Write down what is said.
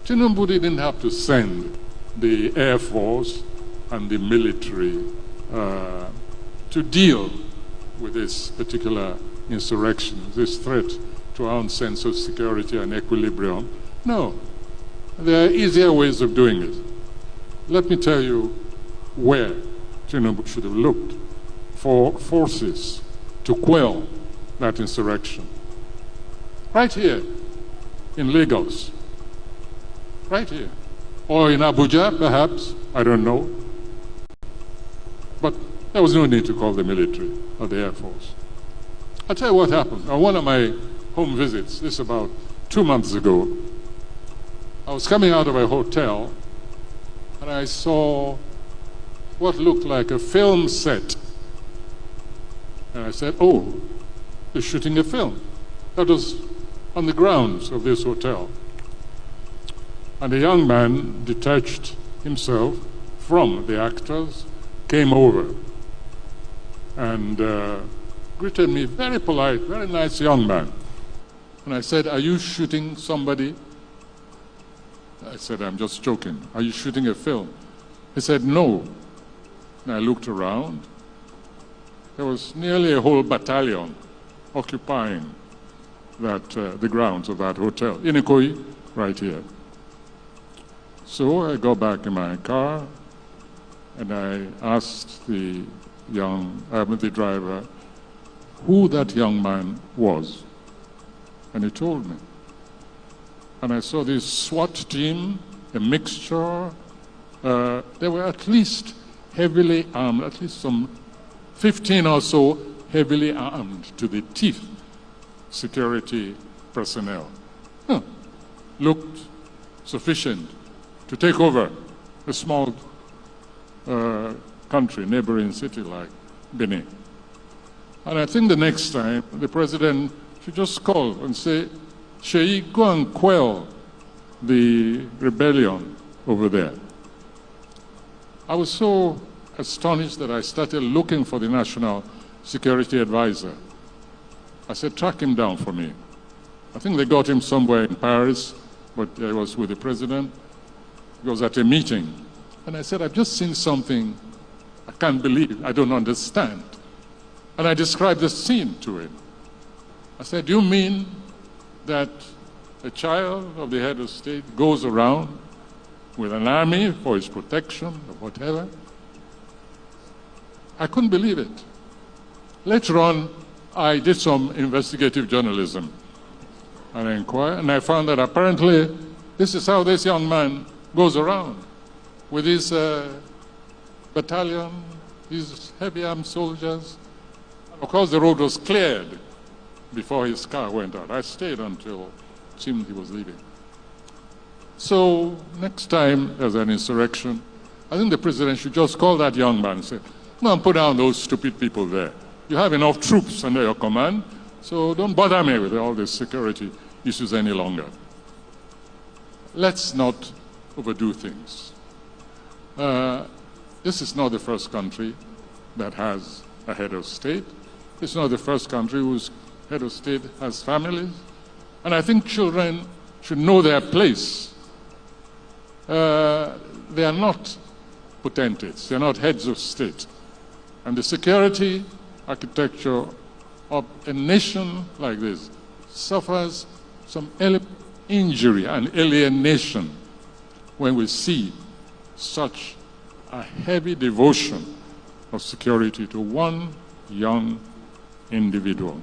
Tinubu didn't have to send the Air Force and the military to deal with this particular insurrection, this threat to our own sense of security and equilibrium. No, there are easier ways of doing it. Let me tell you where Tinubu should have looked for forces to quell that insurrection. Right here in Lagos, right here, or in Abuja perhaps, I don't know. But there was no need to call the military or the Air Force. I'll tell you what happened. On one of my home visits, this about 2 months ago, I was coming out of a hotel and I saw what looked like a film set. And I said, oh, they're shooting a film. That was on the grounds of this hotel. And a young man detached himself from the actors, came over and greeted me, very polite, very nice young man. And I said, are you shooting somebody? I said, I'm just joking. Are you shooting a film? He said, no. And I looked around. There was nearly a whole battalion occupying that the grounds of that hotel, in Ikoyi, right here. So I got back in my car and I asked the driver who that young man was. And he told me. And I saw this SWAT team, a mixture. They were at least heavily armed, at least some 15 or so heavily armed to the teeth security personnel. Looked sufficient to take over a small country, neighboring city like Benin. And I think the next time the president should just call and say, Sheyi, go and quell the rebellion over there. I was so astonished that I started looking for the National Security Advisor. I said, track him down for me. I think they got him somewhere in Paris, but I was with the president. He was at a meeting. And I said, I've just seen something I can't believe, I don't understand. And I described the scene to him. I said, you mean that a child of the head of state goes around with an army for his protection or whatever? I couldn't believe it. Later on, I did some investigative journalism and I inquired, and I found that apparently this is how this young man goes around with his battalion, these heavy armed soldiers. Of course, the road was cleared before his car went out. I stayed until it seemed he was leaving. So next time there's an insurrection, I think the president should just call that young man and say, go and put down those stupid people there. You have enough troops under your command, so don't bother me with all these security issues any longer. Let's not overdo things. This is not the first country that has a head of state. It's not the first country whose head of state has families. And I think children should know their place. They are not potentates. They are not heads of state. And the security architecture of a nation like this suffers some injury and alienation when we see such a heavy devotion of security to one young individual.